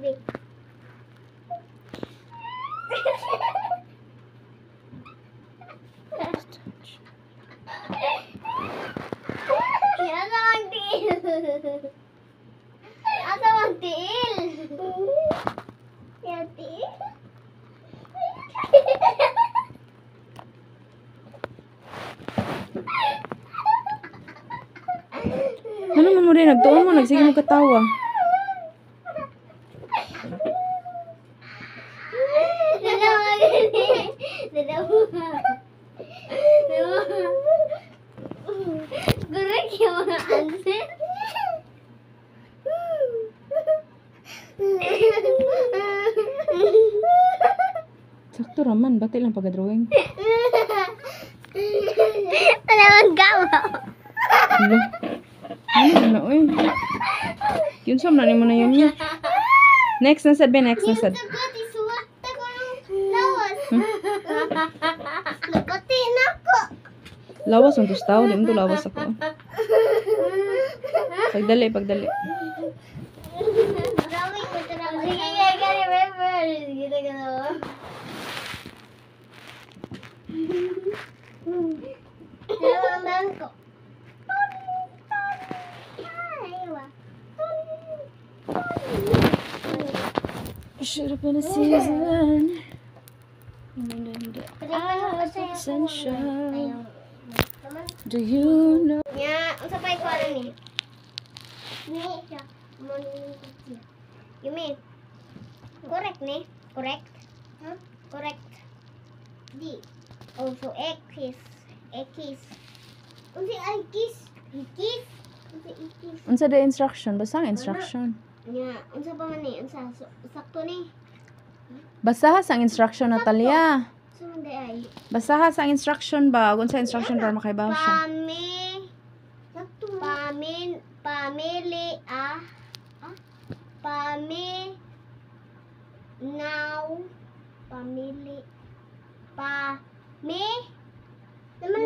baby. Asa magtiil? Asa magtiil? Yan tiil? Ano man mo rin? Nagtuon mo. Nagsige mo katawa. Correct yung mga answer. Sakto raman. Bati lang pag-drawing. Wala mang gawa. Hello? Ano na, uy? Yun saan na mo na yun niya. Next na sad, be. Next na sad. Sagot, isuwat ako ng lawas. Sagutin ako. Lawas ang tustaw. Di mo to lawas ako. Pagdali, pagdali. Drawing ko ito naman. Sige, I can remember. Kita ka na. Naman ko. Aywa. Should have been a season. Sunshine. Do you know? Nya, unsa pa ko ano ni? Ni siya. You mean? Correct ni? Correct? Huh? Correct. Di. Oh, so X is. Unsa ay kiss? Kiss? Unsa ikis? Unsa the instruction? Basta ang instruction. Nya, unsa pa man ni? Unsa sakto ni? Basaha sa instruction, Natalia. So man ay. Basaha sa instruction ba? Kung sa instruction para makaibaw siya. Pamili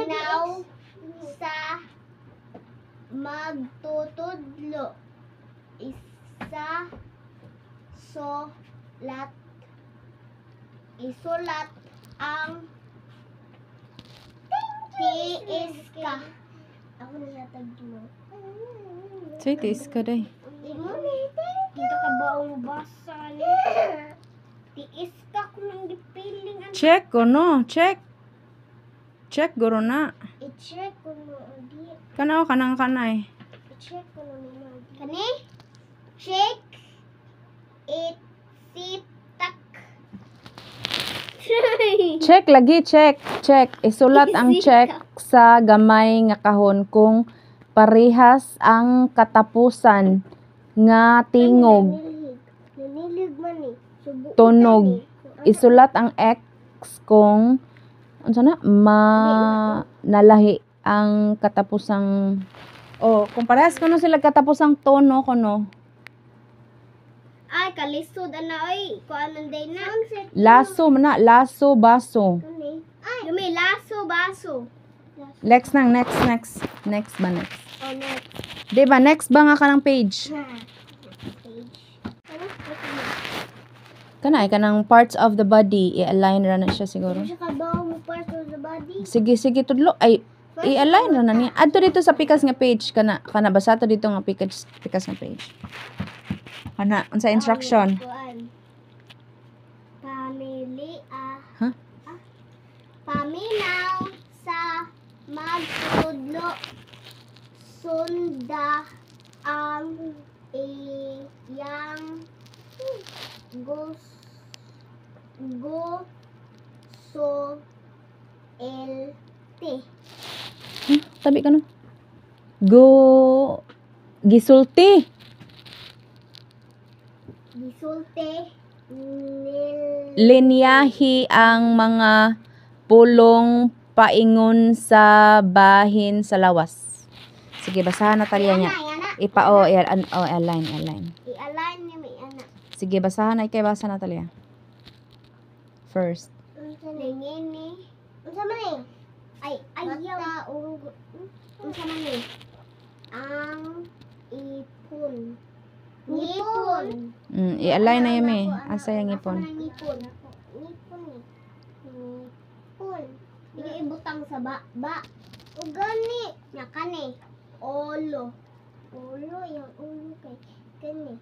now sa magtutudlo isulat ang tiis ka. Ako na natag mo. Say, tiis ka day. Dito ka ba ang basa ni? Tiis ka kung nang gipiling. Check ko no, check. Check guro na. I-check ko no agi. Kanaw kanang kanay. I-check ko no agi. Kani? Check. It sit tak. Check lagi, check. Check. Isulat ang check sa gamay nga kahon kung parehas ang katapusan nga tingog, Nanilig man ni. tunog. Isulat ang X kung unsa na nalahi ang katapusang kung parehas kuno sila katapusang tono kuno. Ay, kalisod ana oy. Kuan day na. Laso man na, laso baso. Kani? Ay, may laso baso. Next ba next? Oh, next. Di ba next ba nga kanang page? Page. Ano? Kanay kanang parts of the body, i-align ra na siya siguro. Siya ka ba mo part of the body? Sige tudlo ay i-align ra na niya. Adto dito sa pikas nga page kana basa to dito nga pikas nga page. Ana unsa instruction? Kuan. Pamili Huh? Paminaw sa magtudlo sunda ang iyang gusto LT. Tabi ka no. Gisulti. Gisulti Linyahi ang mga pulong paingon sa bahin sa lawas. Sige, basahan Natalia niya. Align. I-align niya may anak. Sige, basahan ay kay basa Natalia. First. Lingin ni. Unsa man ni? Ay ayaw. Unsa man ni? Ang ipon. Ngipon. I-align na yun eh. Asa yung ngipon? Ngipon. Ngipon eh. Ngipon. Hindi ibutang sa ba. O gani. Nga kani. Ulo. Ulo. Yung ulo kay kani.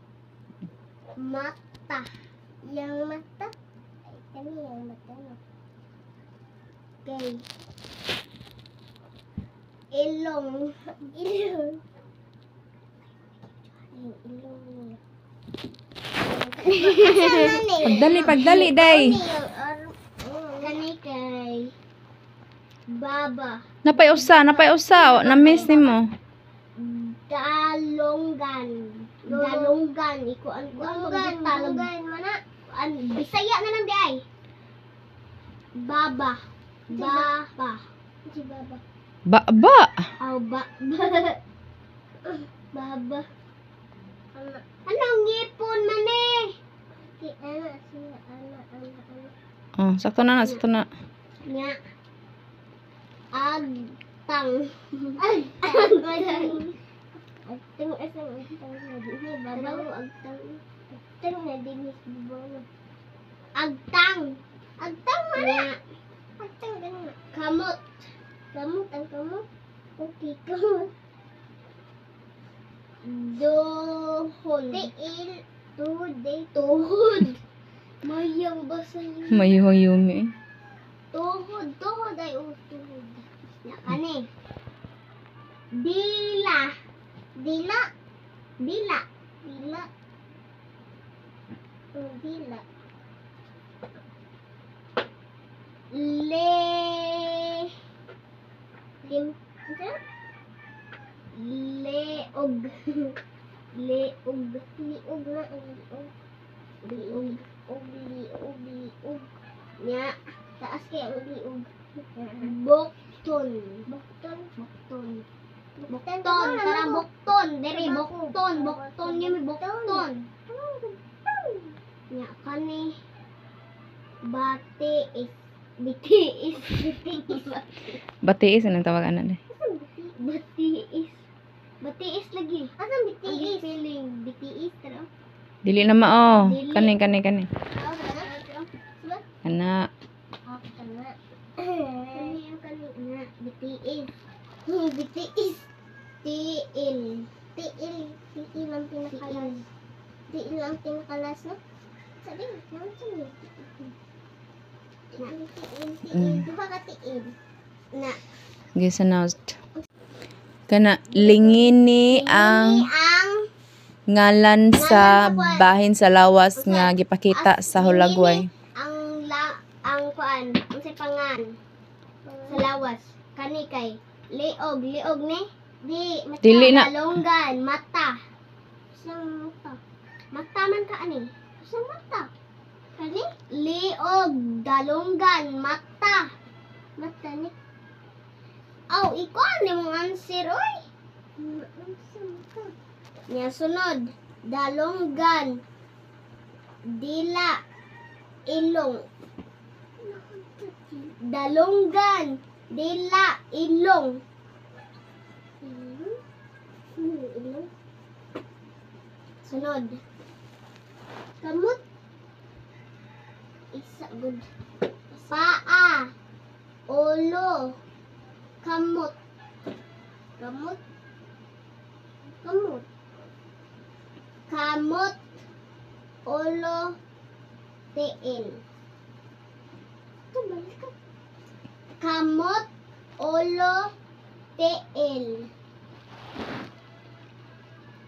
Mata. Yang mata. Ay, kani yung mata no. Okay. Ilong. Ilong. Ilong niya. Pagdali, day. Kani kay Baba. Napay usa. Na-miss ni mo. Dalonggan. Dalonggan. Iko ang dalonggan mana? Bisaya na lang di ay. Baba. Baba. Si Baba. Ba. Aw Baba. Anong ngipon man eh? Oh, sakto na. Nga. Agtang. Agtang. Agtang asang agtang na di babaw agtang. Agtang na di mis babaw. Agtang. Agtang mana? Agtang ganun. Kamot. Kamot ang kamot. Okay, kamot. Dohon. Tiil. Tuhod. Mayang basa niyo. Mayuyumi. Tuhod ay tuhod. Yakani. Dila. Dila. Dila. Leog. Liog. Nya, taas kaya ang liog. Bokton. Karang bokton. Dere, bokton. Yung may bokton. Nya, kani. Bitiis. Batiis anong tawagan na. Batiis lagi. Asan bitiis? Feeling bitiis tara. Dili na mao. Dili. Kani. Kana. Kana. Kana. Kani bitiis. Bitiis. Tiil ang pinakalas. Tiil ang pinakalas no? Sabi, naman siya. Tiil. Diba ka tiil? Na. Gisanawt. Kana lingini ang ngalan sa bahin sa lawas nga gipakita sa Hulagway. Ang kuan, ang sipangan sa lawas. Kani kay liog ni. Mata, Dili na. Dalonggan, mata. Isang mata. Mata man ka ani. Isang mata. Kani? Liog, dalonggan, mata. Mata ni. Aw, ikaw ni mong answer, oy. Nya sunod. Dalonggan. Dila. Ilong. Dalonggan. Dila. Ilong. Sunod. Kamot. Isa good. Paa. Ulo. Kamot. Kamot. Ulo. Tiil. Kamot. Ulo. Tiil.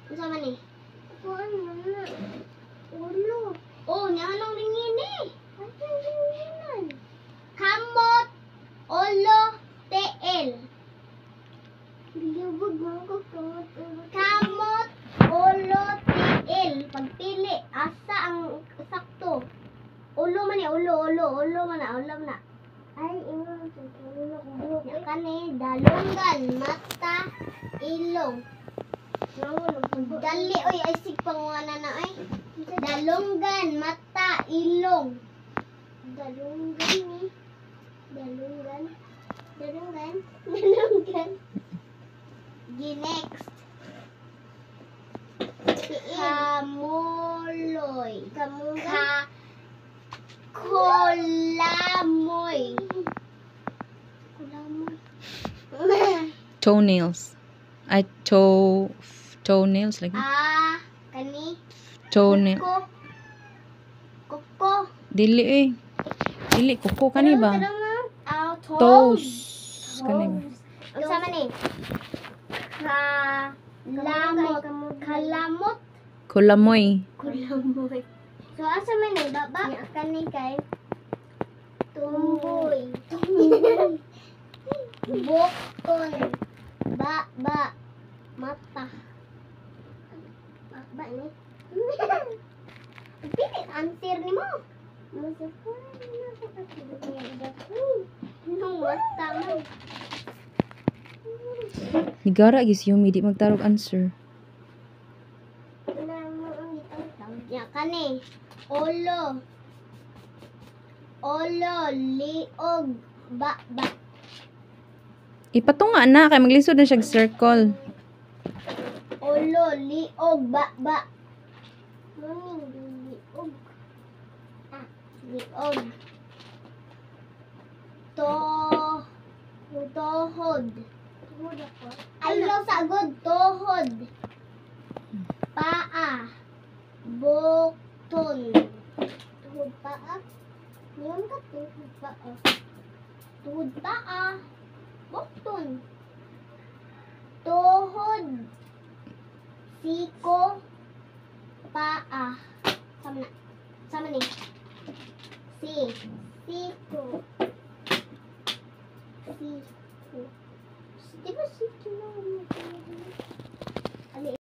Ano man eh? Kuan mo na. Ulo. Oh, anong ringin eh? Anong ringinan? Kamot. Ulo. Tiil. Kamot. Ulo. Tiil. Pagpili. Asa ang sakto? Ulo man eh. Ulo man na. Ay, kani, dalonggan, mata, ilong. Dali, oy, ay sigpanguana na ay. Dalonggan, mata, ilong. Dalonggan ni. Dalonggan. Next. Kamuloy. Kolamoy. Toenails. Ay, toenails lagi. Kani. Toenail. Koko. Dili eh. Dili, kuko kani ba? Toes. Toes. Kani ba? Ang sama ni. Kalamot. Kulamoy. Kulamoy. So, asa man ni? Baba. Kani kay. Tumboy. Bokton. Ba. Mata. Ba ni. Pili answer ni mo. No, mata man. Nigara gis Yumi, di magtarog answer. Ya kani. Olo. Liog, ba. Ipatunga na kay maglisod na siya circle. Olo, liog, ba. Liog. Liog. Tohod. Ayaw sagod, tohod. Paa. Bokton. Tuhod paa. Ngayon ka tuhod paa. Tuhod paa. Bokton. Tuhod. Siko. Paa. Sama ni. Siko. Di ba siko?